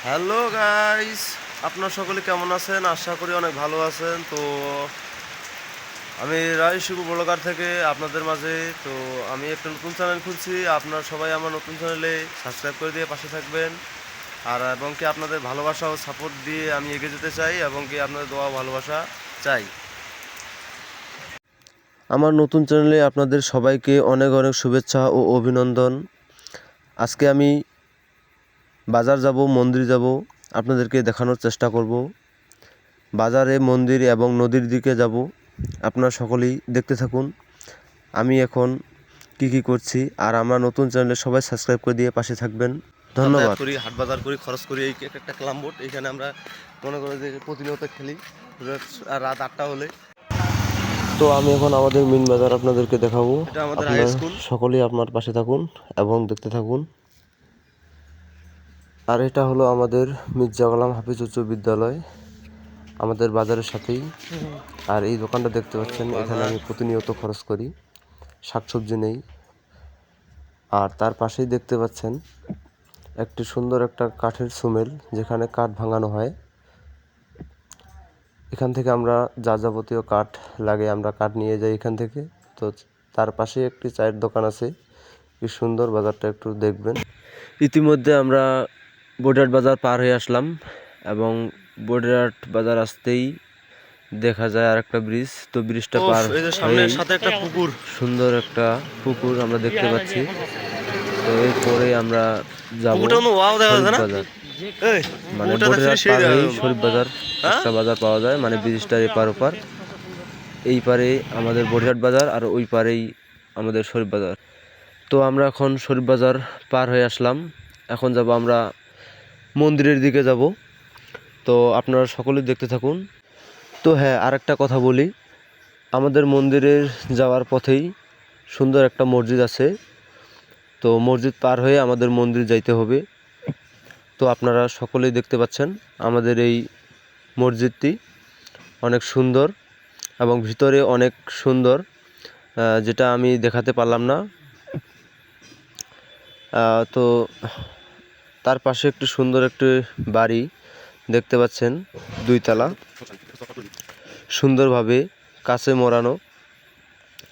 Hello guys, আপনারা সকলে কেমন আছেন? আশা করি অনেক ভালো আছেন। তো আমি রায় শুভ ব্লগার থেকে আপনাদের মাঝে তো আমি একটা নতুন চ্যানেল খুলছি। আপনারা সবাই আমার নতুন চ্যানেলে সাবস্ক্রাইব করে দিয়ে পাশে থাকবেন। আর এবং কি আপনাদের ভালোবাসা ও সাপোর্ট দিয়ে আমি এগিয়ে যেতে চাই এবং কি আপনাদের দোয়া ভালোবাসা চাই। আমার নতুন চ্যানেলে আপনাদের সবাইকে অনেক অনেক শুভেচ্ছা ও অভিনন্দন। আজকে আমি বাজার যাব, মন্দির যাব, আপনাদেরকে দেখানোর চেষ্টা করব। বাজারে, মন্দির এবং নদীর দিকে যাব। আপনারা সকলেই দেখতে থাকুন আমি এখন কি করছি। আর আমরা নতুন চ্যানেলে সবাই সাবস্ক্রাইব করে দিয়ে পাশে থাকবেন। ধন্যবাদ। করি হাট বাজার করি, খরচ করি। এই একটা ক্লাম বোর্ড, এখানে আমরা মনে করি যে প্রতিনিয়ত খেলি রাত 8টা হলে। তো আমি এখন আমাদের মিন বাজার আপনাদেরকে দেখাবো। এটা আমাদের হাই স্কুল। সকলেই আপনার পাশে থাকুন এবং দেখতে থাকুন। আর এটা হলো আমাদের মির্জা গোলাম হাফিজ উচ্চ বিদ্যালয়, আমাদের বাজারের সাথেই। আর এই দোকানটা দেখতে পাচ্ছেন, এখানে আমি প্রতিনিয়ত খরচ করি, শাকসবজি নেই। আর তার পাশেই দেখতে পাচ্ছেন একটি সুন্দর একটা কাঠের সুমেল, যেখানে কাঠ ভাঙানো হয়। এখান থেকে আমরা যা যাবতীয় কাঠ লাগে আমরা কাঠ নিয়ে যাই এখান থেকে। তো তার পাশে একটি চায়ের দোকান আছে। কি সুন্দর বাজারটা, একটু দেখবেন। ইতিমধ্যে আমরা বডিহাট বাজার পার হয়ে আসলাম এবং বডিহাট বাজার আসতেই দেখা যায় আর একটা ব্রিজ। তো ব্রিজটা পার হয়ে সাথে একটা পুকুর, সুন্দর একটা পুকুর আমরা দেখতে পাচ্ছি। তো এরপরে আমরা যাব শরীফ বাজার, মানে বডিহাট পার হয়ে শরীফ বাজার একটা বাজার পাওয়া যায়, মানে ব্রিজটার এপার ওপার। এই পারে আমাদের বডিহাট বাজার আর ওই পারেই আমাদের শরীফ বাজার। তো আমরা এখন শরীফ বাজার পার হয়ে আসলাম। এখন যাব আমরা মন্দিরের দিকে যাব। তো আপনারা সকলেই দেখতে থাকুন। তো হ্যাঁ, আর একটা কথা বলি, আমাদের মন্দিরের যাওয়ার পথেই সুন্দর একটা মসজিদ আছে। তো মসজিদ পার হয়ে আমাদের মন্দির যাইতে হবে। তো আপনারা সকলেই দেখতে পাচ্ছেন আমাদের এই মসজিদটি অনেক সুন্দর এবং ভিতরে অনেক সুন্দর, যেটা আমি দেখাতে পারলাম না। তো তার পাশে একটি সুন্দর একটি বাড়ি দেখতে পাচ্ছেন, 2 তলা, সুন্দরভাবে কাছে মোড়ানো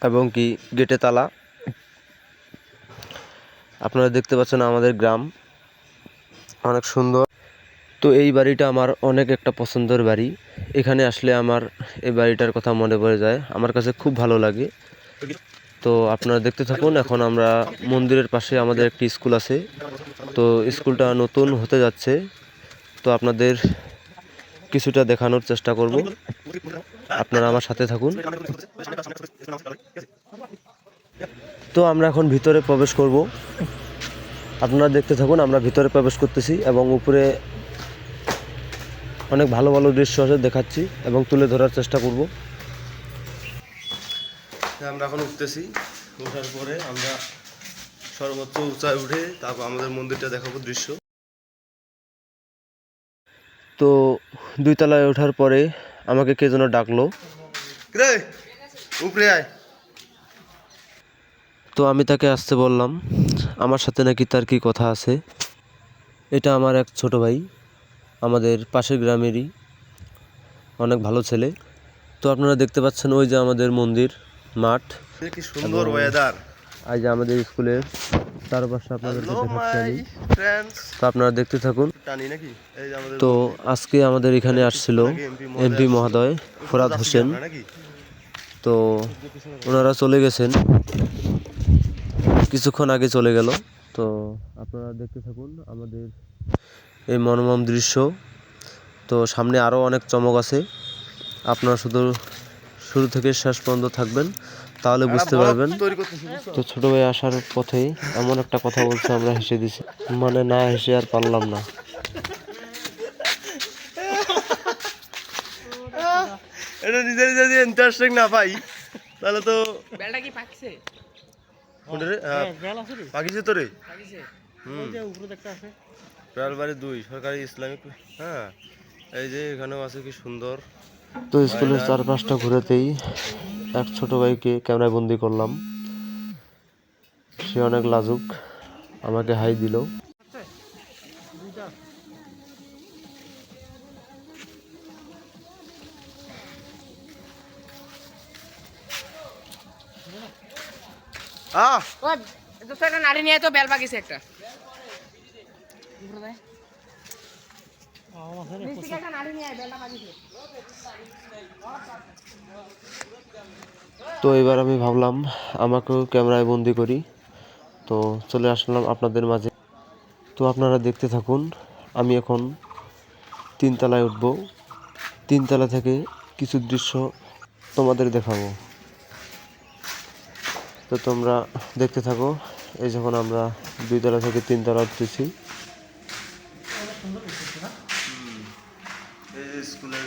এবং কি গেটে তালা। আপনারা দেখতে পাচ্ছেন আমাদের গ্রাম অনেক সুন্দর। তো এই বাড়িটা আমার অনেক একটা পছন্দের বাড়ি। এখানে আসলে আমার এই বাড়িটার কথা মনে পড়ে যায়, আমার কাছে খুব ভালো লাগে। তো আপনারা দেখতে থাকুন। এখন আমরা মন্দিরের পাশে আমাদের একটি স্কুল আছে। তো স্কুলটা নতুন হতে যাচ্ছে, তো আপনাদের কিছুটা দেখানোর চেষ্টা করব। আপনারা আমার সাথে থাকুন। তো আমরা এখন ভিতরে প্রবেশ করব, আপনারা দেখতে থাকুন। আমরা ভিতরে প্রবেশ করতেছি এবং উপরে অনেক ভালো ভালো দৃশ্য আছে, দেখাচ্ছি এবং তুলে ধরার চেষ্টা করব। আমরা এখন উঠতেছি, ওঠার পরে আমরা সর্বোচ্চ উঁচায় উঠে তারপর আমাদের মন্দিরটা দেখাবো দৃশ্য। তো 2 তলায় ওঠার পরে আমাকে কে যেন ডাকলো, রে উপরে আয়। তো আমি তাকে আসতে বললাম, আমার সাথে নাকি তার কি কথা আছে। এটা আমার এক ছোট ভাই, আমাদের পাশের গ্রামেরই, অনেক ভালো ছেলে। তো আপনারা দেখতে পাচ্ছেন ওই যে আমাদের মন্দির মাঠ, কি সুন্দর ওয়েদার। আজ যে আমাদের স্কুলের চারপাশে আপনাদেরকে দেখাচ্ছি আমি। তো আপনারা দেখতে থাকুন। তো আজকে আমাদের এখানে আসছিল এমপি মহোদয় ফরাদ হোসেন। তো ওনারা চলে গেছেন, কিছুক্ষণ আগে চলে গেল। তো আপনারা দেখতে থাকুন আমাদের এই মনোরম দৃশ্য। তো সামনে আরও অনেক চমক আছে, আপনারা শুরু থেকে শেষ পর্যন্ত থাকবেন, তাহলে বুঝতে পারবেন। তো ছোট ভাই আসার পথেই এমন একটা কথা বলছে, আমরা হেসে দিছি, মানে না হেসে আর পারলাম না। এটা নিজে নিজে যদি ইন্টারেস্টিং না পাই তাহলে তো বেলটা কি পাকছে? পাকিছে তো রে। বেলবাড়ি 2 সরকারি ইসলামিক। হ্যাঁ, এই যে এখানেও আছে, কি সুন্দর। তো স্কুলের চারপাশটা ঘুরেতেই এক ছোট ভাইকে ক্যামেরায় বন্দি করলাম। সে অনেক লাজুক, আমাকে হাই দিল। নাড়ি নিয়ে তো বেল বাগিছে একটা তো এবার আমি ভাবলাম আমাকেও ক্যামেরায় বন্দি করি, তো চলে আসলাম আপনাদের মাঝে। তো আপনারা দেখতে থাকুন। আমি এখন 3 তলায় উঠব, 3 তলা থেকে কিছু দৃশ্য তোমাদের দেখাবো। তো তোমরা দেখতে থাকো। এই যখন আমরা 2 তলা থেকে 3 তলা উঠতেছি। এই যে স্কুলের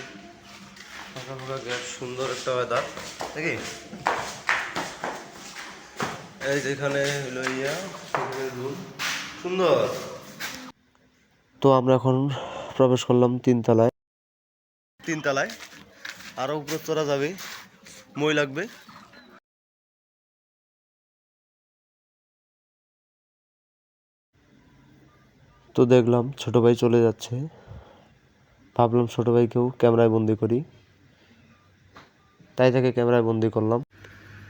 ফাঁকা ফাঁকা গেট, সুন্দর একটা ওয়েদার নাকি? এই যেখানে হলো রুম, সুন্দর। তো আমরা এখন প্রবেশ করলাম 3 তলায়। 3 তলায় আরো উপরে চড়া যাবে, মই লাগবে। তো দেখলাম ছোট ভাই চলে যাচ্ছে, ভাবলাম ছোট ভাইকেও ক্যামেরায় বন্দি করি, তাই তাকে ক্যামেরায় বন্দি করলাম।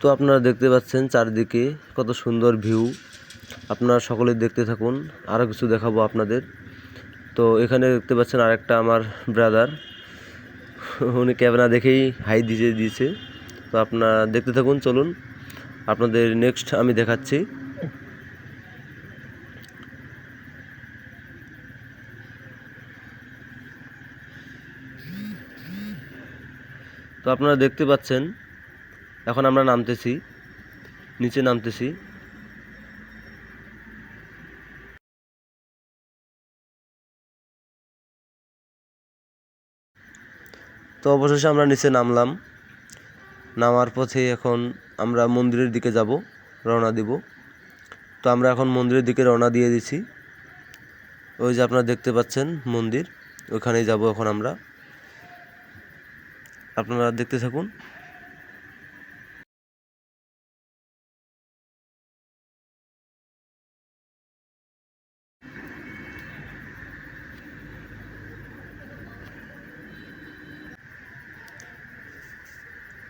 তো আপনারা দেখতে পাচ্ছেন চারদিকে কত সুন্দর ভিউ। আপনারা সকলে দেখতে থাকুন, আরও কিছু দেখাবো আপনাদের। তো এখানে দেখতে পাচ্ছেন আরেকটা আমার ব্রাদার, উনি ক্যামেরা দেখেই হাই দিয়েছে। তো আপনারা দেখতে থাকুন, চলুন আপনাদের নেক্সট আমি দেখাচ্ছি। তো আপনারা দেখতে পাচ্ছেন এখন আমরা নামতেছি, নিচে নামতেছি। তো অবশেষে আমরা নিচে নামলাম। নামার পথে এখন আমরা মন্দিরের দিকে যাব, রওনা দিব। তো আমরা এখন মন্দিরের দিকে রওনা দিয়ে দিছি। ওই যে আপনারা দেখতে পাচ্ছেন মন্দির, ওখানেই যাব এখন আমরা। আপনারা দেখতে থাকুন।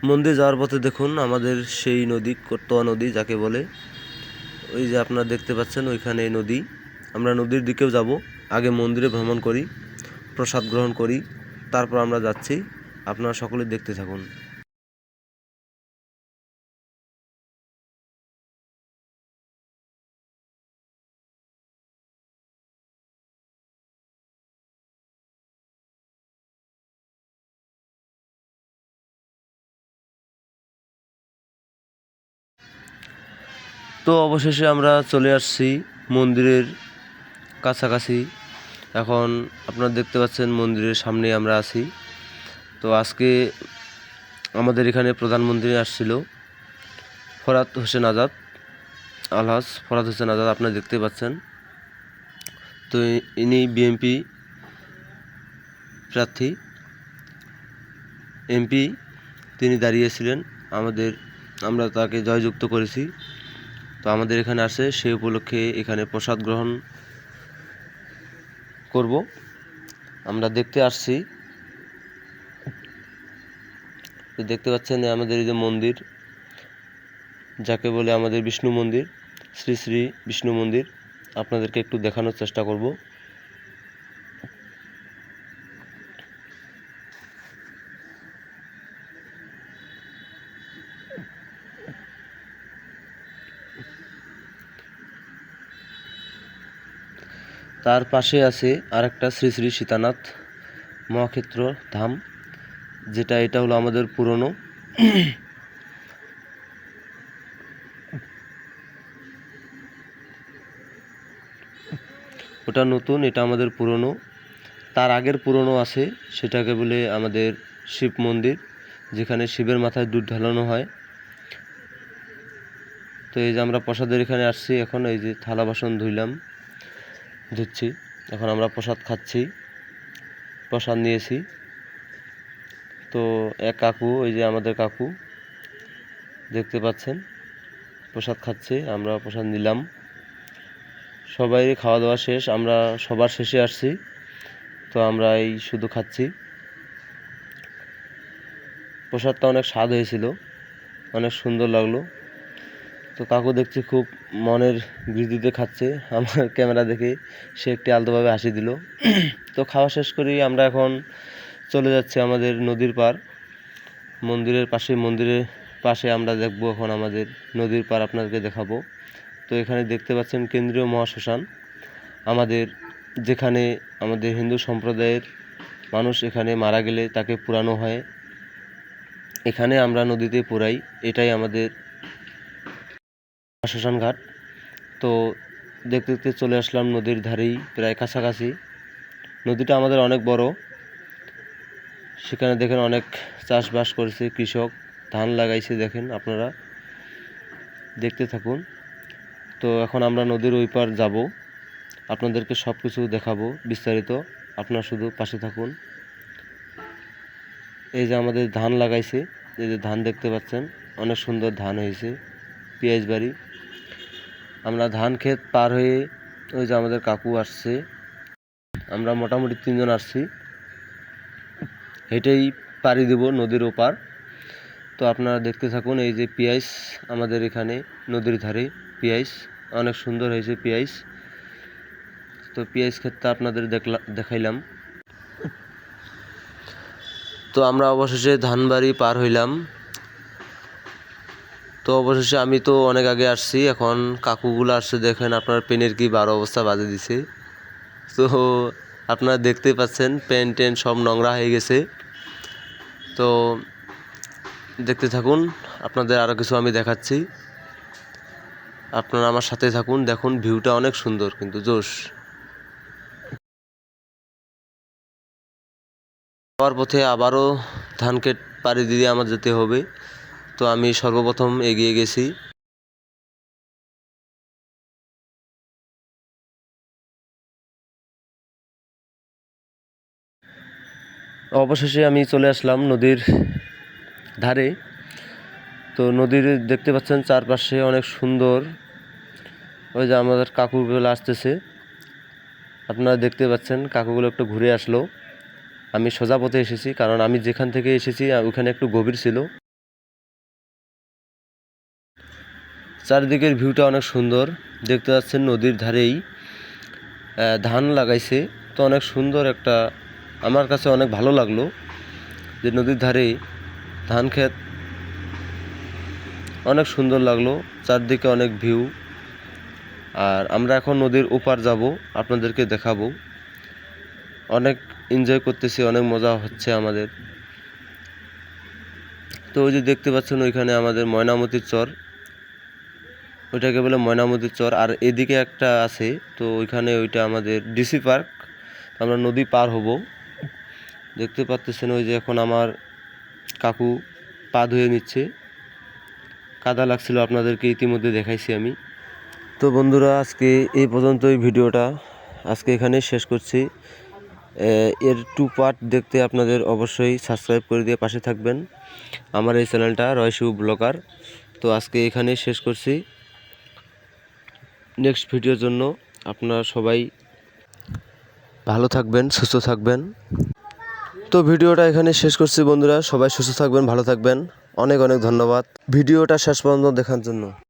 মন্দির যাওয়ার পথে দেখুন আমাদের সেই নদী, করতোয়া নদী যাকে বলে, ওই যে আপনারা দেখতে পাচ্ছেন ওইখানে নদী। আমরা নদীর দিকেও যাব, আগে মন্দিরে ভ্রমণ করি, প্রসাদ গ্রহণ করি, তারপর আমরা যাচ্ছি। আপনারা সকলে দেখতে থাকুন। তো অবশেষে আমরা চলে আসছি মন্দিরের কাছাকাছি। এখন আপনারা দেখতে পাচ্ছেন মন্দিরের সামনে আমরা আছি। তো আজকে আমাদের এখানে প্রধানমন্ত্রী আসছিল, ফরহাদ হোসেন আজাদ, আলহাজ ফরহাদ হোসেন আজাদ, আপনারা দেখতে পাচ্ছেন। তো ইনি বিএনপি প্রার্থী, এমপি তিনি দাঁড়িয়েছিলেন। আমরা তাকে জয়যুক্ত করেছি। তো আমাদের এখানে আসে, সেই উপলক্ষে এখানে প্রসাদ গ্রহণ করব, আমরা দেখতে আসছি। তো দেখতে পাচ্ছেন আমাদের এই যে মন্দির, যাকে বলে আমাদের বিষ্ণু মন্দির, শ্রী শ্রী বিষ্ণু মন্দির, আপনাদেরকে একটু দেখানোর চেষ্টা করব। তার পাশে আছে আরেকটা শ্রী শ্রী সীতানাথ মহাক্ষেত্র ধাম, এটা হলো আমাদের পুরনো। ওটা নতুন, এটা আমাদের পুরনো। তার আগের পুরনো আছে, সেটাকে বলে আমাদের শিব মন্দির, যেখানে শিবের মাথায় দুধ ঢালানো হয়। তো এই যে আমরা প্রসাদের এখানে আসছি, এখন এই যে থালা বাসন ধুচ্ছি। এখন আমরা প্রসাদ খাচ্ছি, প্রসাদ নিয়েছি। তো এক কাকু, এই যে আমাদের কাকু দেখতে পাচ্ছেন, প্রসাদ খাচ্ছে, আমরা প্রসাদ নিলাম। সবাই খাওয়া দাওয়া শেষ, আমরা সবার শেষে আসছি। তো আমরা এই শুধু খাচ্ছি। প্রসাদটা অনেক স্বাদ হয়েছিল, অনেক সুন্দর লাগলো। তো কাকু দেখছি খুব মনের বৃদ্ধিতে খাচ্ছে, আমার ক্যামেরা দেখে সে একটি আলতোভাবে হাসি দিল। তো খাওয়া শেষ করেই আমরা এখন চলে যাচ্ছি আমাদের নদীর পার, মন্দিরের পাশে আমরা দেখব এখন আমাদের নদীর পার, আপনাদেরকে দেখাবো। তো এখানে দেখতে পাচ্ছেন কেন্দ্রীয় মহাশ্মশান, যেখানে আমাদের হিন্দু সম্প্রদায়ের মানুষ এখানে মারা গেলে তাকে পোড়ানো হয়। এখানে আমরা নদীতে পোড়াই, এটাই আমাদের শ্মশান ঘাট। তো দেখতে দেখতে চলে আসলাম নদীর ধারেই, প্রায় কাছাকাছি। নদীটা আমাদের অনেক বড়, সেখানে দেখেন অনেক চাষবাস করেছে কৃষক, ধান লাগাইছে, দেখেন আপনারা দেখতে থাকুন। তো এখন আমরা নদীর ওই পার যাব, আপনাদেরকে সব কিছু দেখাবো বিস্তারিত, আপনারা শুধু পাশে থাকুন। এই যে আমাদের ধান লাগাইছে, এই যে ধান দেখতে পাচ্ছেন, অনেক সুন্দর ধান হয়েছে, পেঁয়াজ বাড়ি। আমরা ধান ক্ষেত পার হয়ে ওই যে আমাদের কাকু আসছে, আমরা মোটামুটি 3 জন আসছি, হেঁটেই পাড়ি দেব নদীর ওপার। তো আপনারা দেখতে থাকুন। এই যে পেঁয়াজ আমাদের এখানে নদীর ধারে, পেঁয়াজ অনেক সুন্দর হয়েছে পেঁয়াজ। তো পেঁয়াজ ক্ষেতটা আপনাদের দেখাইলাম। তো আমরা অবশেষে ধানবাড়ি পার হইলাম। তো অবশেষে আমি তো অনেক আগে আসছি, এখন কাকুগুলো আসছে, দেখেন আপনার পেনের কি 12 অবস্থা বাজে দিছে। তো আপনারা দেখতেই পাচ্ছেন পেন টেন সব নোংরা হয়ে গেছে। তো দেখতে থাকুন, আপনাদের আরও কিছু আমি দেখাচ্ছি, আপনারা আমার সাথে থাকুন। দেখুন ভিউটা অনেক সুন্দর, কিন্তু জোশ। যাওয়ার পথে আবারও ধান ক্ষেত পাড়ি দিয়ে আমার যেতে হবে। তো আমি সর্বপ্রথম এগিয়ে গেছি। অবশেষে আমি চলে আসলাম নদীর ধারে। তো নদীর দেখতে পাচ্ছেন চারপাশে অনেক সুন্দর। ওই যে আমাদের কাকুগুলো আসতেছে, আপনারা দেখতে পাচ্ছেন কাকুগুলো একটু ঘুরে আসলো। আমি সোজা পথে এসেছি, কারণ আমি যেখান থেকে এসেছি ওখানে একটু গভীর ছিল। চারিদিকের ভিউটা অনেক সুন্দর, দেখতে পাচ্ছেন নদীর ধারেই ধান লাগাইছে। তো অনেক সুন্দর একটা, আমার কাছে অনেক ভালো লাগলো যে নদীর ধারেই ধান ক্ষেত, অনেক সুন্দর লাগলো, চারদিকে অনেক ভিউ। আর আমরা এখন নদীর ওপার যাব, আপনাদেরকে দেখাবো। অনেক এনজয় করতেছি, অনেক মজা হচ্ছে আমাদের। তো ওই যে দেখতে পাচ্ছেন ওইখানে আমাদের ময়নামতির চর, ওইটাকে বলে ময়নামতির চর। আর এদিকে একটা আছে, তো ওইখানে ওইটা আমাদের ডিসি পার্ক। আমরা নদী পার হব, দেখতে পাচ্ছেন। ওই যে এখন আমার কাকু পা ধুয়ে নিচ্ছে, কাদা লাগছিল, আপনাদেরকে ইতিমধ্যে দেখাইছি আমি। তো বন্ধুরা, আজকে এই পর্যন্তই ভিডিওটা আজকে এখানে শেষ করছি। এর 2 পার্ট দেখতে আপনাদের অবশ্যই সাবস্ক্রাইব করে দিয়ে পাশে থাকবেন আমার এই চ্যানেলটা রয়শিউ ব্লগার। তো আজকে এখানেই শেষ করছি, নেক্সট ভিডিওর জন্য আপনারা সবাই ভালো থাকবেন, সুস্থ থাকবেন। তো ভিডিওটা এখানে শেষ করছি বন্ধুরা, সবাই সুস্থ থাকবেন, ভালো থাকবেন। অনেক অনেক ধন্যবাদ ভিডিওটা শেষ পর্যন্ত দেখার জন্য।